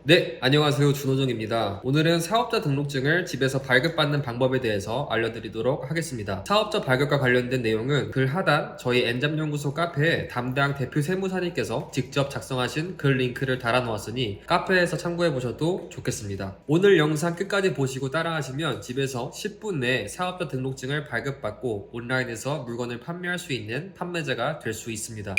네, 안녕하세요. 준호정입니다. 오늘은 사업자 등록증을 집에서 발급받는 방법에 대해서 알려드리도록 하겠습니다. 사업자 발급과 관련된 내용은 글 하단 저희 엔잡연구소 카페에 담당 대표 세무사님께서 직접 작성하신 글 링크를 달아놓았으니 카페에서 참고해보셔도 좋겠습니다. 오늘 영상 끝까지 보시고 따라하시면 집에서 10분 내에 사업자 등록증을 발급받고 온라인에서 물건을 판매할 수 있는 판매자가 될 수 있습니다.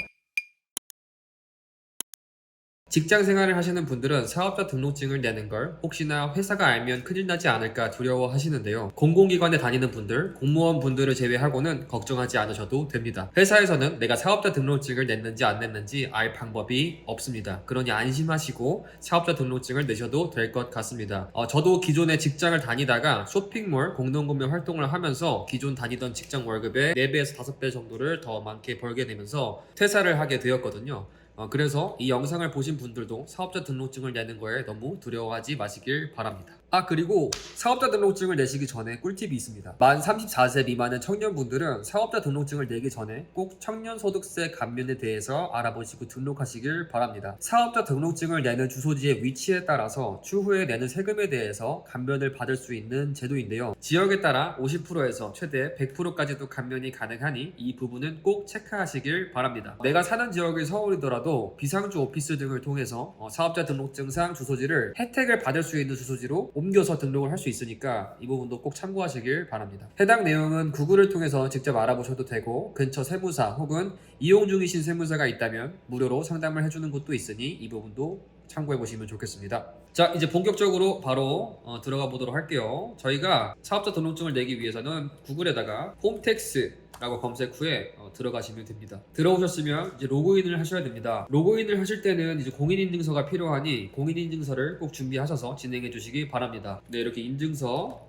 직장 생활을 하시는 분들은 사업자 등록증을 내는 걸 혹시나 회사가 알면 큰일 나지 않을까 두려워 하시는데요. 공공기관에 다니는 분들, 공무원 분들을 제외하고는 걱정하지 않으셔도 됩니다. 회사에서는 내가 사업자 등록증을 냈는지 안 냈는지 알 방법이 없습니다. 그러니 안심하시고 사업자 등록증을 내셔도 될 것 같습니다. 저도 기존에 직장을 다니다가 쇼핑몰 공동구매 활동을 하면서 기존 다니던 직장 월급의 4배에서 5배 정도를 더 많게 벌게 되면서 퇴사를 하게 되었거든요. 그래서 이 영상을 보신 분들도 사업자 등록증을 내는 거에 너무 두려워하지 마시길 바랍니다. 그리고 사업자 등록증을 내시기 전에 꿀팁이 있습니다. 만 34세 미만의 청년분들은 사업자 등록증을 내기 전에 꼭 청년소득세 감면에 대해서 알아보시고 등록하시길 바랍니다. 사업자 등록증을 내는 주소지의 위치에 따라서 추후에 내는 세금에 대해서 감면을 받을 수 있는 제도인데요. 지역에 따라 50%에서 최대 100%까지도 감면이 가능하니 이 부분은 꼭 체크하시길 바랍니다. 내가 사는 지역이 서울이더라도 비상주 오피스 등을 통해서 사업자 등록증상 주소지를 혜택을 받을 수 있는 주소지로 옮겨서 등록을 할 수 있으니까 이 부분도 꼭 참고하시길 바랍니다. 해당 내용은 구글을 통해서 직접 알아보셔도 되고 근처 세무사 혹은 이용 중이신 세무사가 있다면 무료로 상담을 해주는 곳도 있으니 이 부분도 참고해 보시면 좋겠습니다. 자, 이제 본격적으로 바로 들어가 보도록 할게요. 저희가 사업자 등록증을 내기 위해서는 구글에다가 홈택스 라고 검색 후에 들어가시면 됩니다. 들어오셨으면 이제 로그인을 하셔야 됩니다. 로그인을 하실 때는 이제 공인인증서가 필요하니 공인인증서를 꼭 준비하셔서 진행해 주시기 바랍니다. 네, 이렇게 인증서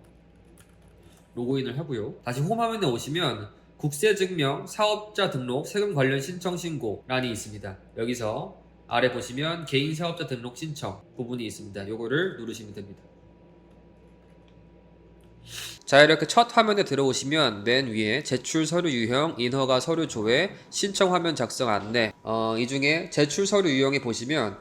로그인을 하고요. 다시 홈화면에 오시면 국세증명, 사업자 등록, 세금 관련 신청 신고 란이 있습니다. 여기서 아래 보시면 개인 사업자 등록 신청 부분이 있습니다. 요거를 누르시면 됩니다. 자, 이렇게 첫 화면에 들어오시면 맨 위에 제출 서류 유형, 인허가 서류 조회, 신청 화면 작성 안내 이 중에 제출 서류 유형에 보시면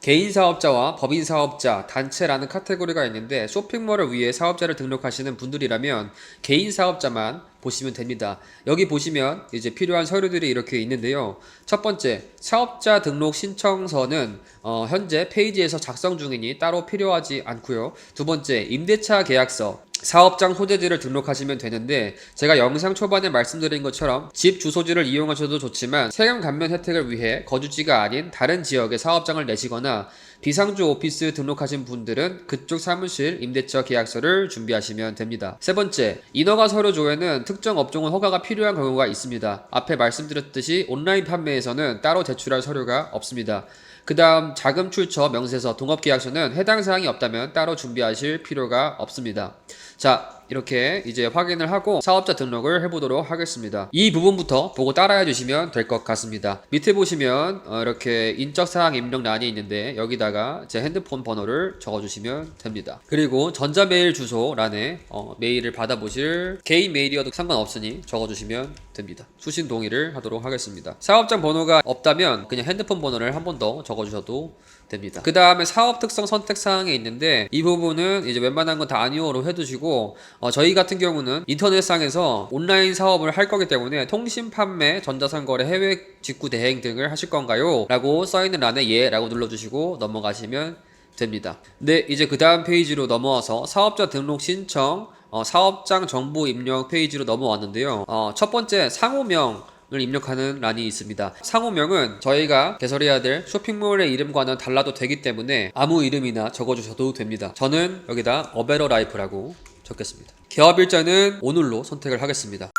개인 사업자와 법인 사업자, 단체라는 카테고리가 있는데 쇼핑몰을 위해 사업자를 등록하시는 분들이라면 개인 사업자만 보시면 됩니다. 여기 보시면 이제 필요한 서류들이 이렇게 있는데요. 첫 번째, 사업자 등록 신청서는 현재 페이지에서 작성 중이니 따로 필요하지 않고요. 두 번째, 임대차 계약서, 사업장 소재지를 등록하시면 되는데 제가 영상 초반에 말씀드린 것처럼 집 주소지를 이용하셔도 좋지만 세금 감면 혜택을 위해 거주지가 아닌 다른 지역에 사업장을 내시거나 비상주 오피스 등록하신 분들은 그쪽 사무실 임대차 계약서를 준비하시면 됩니다. 세 번째, 인허가 서류 조회는 특정 업종은 허가가 필요한 경우가 있습니다. 앞에 말씀드렸듯이 온라인 판매에서는 따로 제출할 서류가 없습니다. 그 다음 자금 출처 명세서 동업계약서는 해당 사항이 없다면 따로 준비하실 필요가 없습니다. 자, 이렇게 이제 확인을 하고 사업자 등록을 해보도록 하겠습니다. 이 부분부터 보고 따라해 주시면 될 것 같습니다. 밑에 보시면 이렇게 인적사항 입력란이 있는데 여기다가 제 핸드폰 번호를 적어주시면 됩니다. 그리고 전자메일 주소란에 메일을 받아보실 개인 메일이어도 상관없으니 적어주시면 됩니다. 수신 동의를 하도록 하겠습니다. 사업장 번호가 없다면 그냥 핸드폰 번호를 한 번 더 적어주셔도 됩니다. 그 다음에 사업 특성 선택 사항이 있는데 이 부분은 이제 웬만한 건 다 아니오로 해두시고 저희 같은 경우는 인터넷상에서 온라인 사업을 할 거기 때문에 통신 판매, 전자상거래, 해외 직구 대행 등을 하실 건가요? 라고 써있는 란에 예 라고 눌러주시고 넘어가시면 됩니다. 네, 이제 그 다음 페이지로 넘어와서 사업자 등록 신청, 사업장 정보 입력 페이지로 넘어왔는데요. 첫 번째 상호명 을 입력하는 란이 있습니다. 상호명은 저희가 개설해야 될 쇼핑몰의 이름과는 달라도 되기 때문에 아무 이름이나 적어주셔도 됩니다. 저는 여기다 어베러라이프라고 적겠습니다. 개업일자는 오늘로 선택을 하겠습니다.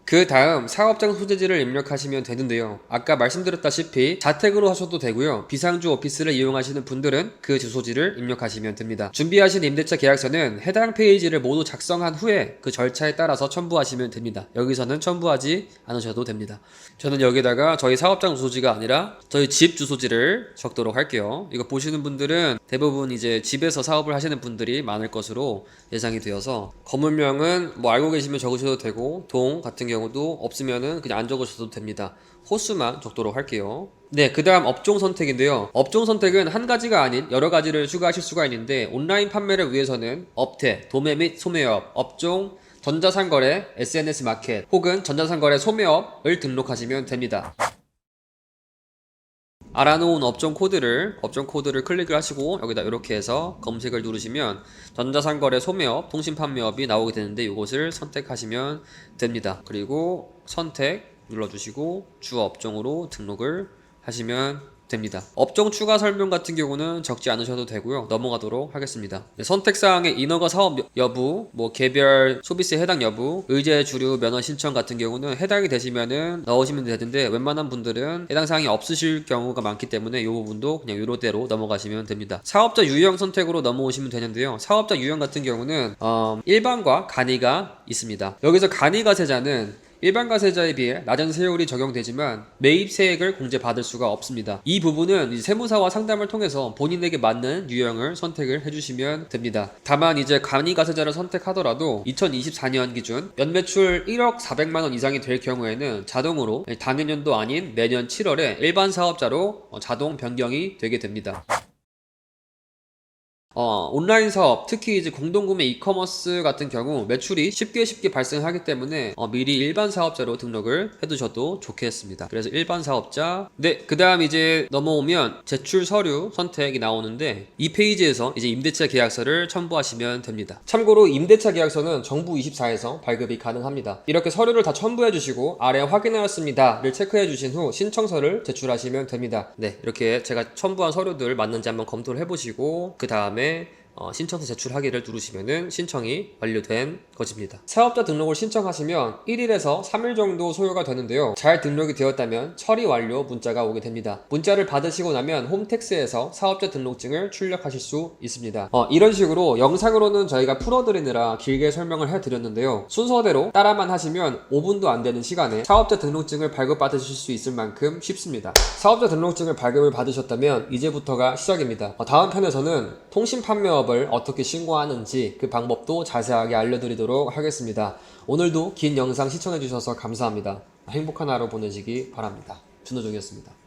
그 다음 사업장 소재지를 입력하시면 되는데요. 아까 말씀드렸다시피 자택으로 하셔도 되고요. 비상주 오피스를 이용하시는 분들은 그 주소지를 입력하시면 됩니다. 준비하신 임대차 계약서는 해당 페이지를 모두 작성한 후에 그 절차에 따라서 첨부하시면 됩니다. 여기서는 첨부하지 않으셔도 됩니다. 저는 여기다가 저희 사업장 주소지가 아니라 저희 집 주소지를 적도록 할게요. 이거 보시는 분들은 대부분 이제 집에서 사업을 하시는 분들이 많을 것으로 예상이 되어서 건물명은 뭐 알고 계시면 적으셔도 되고 동 같은 경우도 없으면은 그냥 안 적으셔도 됩니다. 호수만 적도록 할게요. 네, 그 다음 업종 선택인데요. 업종 선택은 한 가지가 아닌 여러 가지를 추가하실 수가 있는데 온라인 판매를 위해서는 업태, 도매 및 소매업, 업종, 전자상거래, SNS 마켓 혹은 전자상거래 소매업을 등록하시면 됩니다. 알아놓은 업종 코드를 클릭을 하시고 여기다 이렇게 해서 검색을 누르시면 전자상거래 소매업, 통신판매업이 나오게 되는데 이것을 선택하시면 됩니다. 그리고 선택 눌러주시고 주 업종으로 등록을 하시면 됩니다. 업종 추가 설명 같은 경우는 적지 않으셔도 되고요. 넘어가도록 하겠습니다. 네, 선택사항의 인허가 사업 여부, 개별 소비세 해당 여부, 의제 주류 면허 신청 같은 경우는 해당이 되시면은 넣으시면 되는데 웬만한 분들은 해당 사항이 없으실 경우가 많기 때문에 이 부분도 그냥 이로대로 넘어가시면 됩니다. 사업자 유형 선택으로 넘어오시면 되는데요. 사업자 유형 같은 경우는 일반과 간이가 있습니다. 여기서 간이가세자는 일반 가세자에 비해 낮은 세율이 적용되지만 매입세액을 공제받을 수가 없습니다. 이 부분은 세무사와 상담을 통해서 본인에게 맞는 유형을 선택을 해주시면 됩니다. 다만 이제 간이 가세자를 선택하더라도 2024년 기준 연매출 1억 400만원 이상이 될 경우에는 자동으로 당해년도 아닌 내년 7월에 일반 사업자로 자동 변경이 되게 됩니다. 온라인 사업, 특히 이제 공동구매 이커머스 같은 경우 매출이 쉽게 발생하기 때문에 미리 일반 사업자로 등록을 해두셔도 좋겠습니다. 그래서 일반 사업자. 네, 그 다음 이제 넘어오면 제출 서류 선택이 나오는데 이 페이지에서 이제 임대차 계약서를 첨부하시면 됩니다. 참고로 임대차 계약서는 정부 24에서 발급이 가능합니다. 이렇게 서류를 다 첨부해 주시고 아래 확인하였습니다를 체크해 주신 후 신청서를 제출하시면 됩니다. 네, 이렇게 제가 첨부한 서류들 맞는지 한번 검토를 해보시고 그 다음에 신청서 제출하기를 누르시면은 신청이 완료된 것입니다. 사업자 등록을 신청하시면 1일에서 3일 정도 소요가 되는데요. 잘 등록이 되었다면 처리 완료 문자가 오게 됩니다. 문자를 받으시고 나면 홈택스에서 사업자 등록증을 출력하실 수 있습니다. 이런 식으로 영상으로는 저희가 풀어드리느라 길게 설명을 해드렸는데요. 순서대로 따라만 하시면 5분도 안 되는 시간에 사업자 등록증을 발급받으실 수 있을 만큼 쉽습니다. 사업자 등록증을 발급을 받으셨다면 이제부터가 시작입니다. 다음 편에서는 통신판매업 어떻게 신고하는지 그 방법도 자세하게 알려드리도록 하겠습니다. 오늘도 긴 영상 시청해주셔서 감사합니다. 행복한 하루 보내시기 바랍니다. 준호종이었습니다.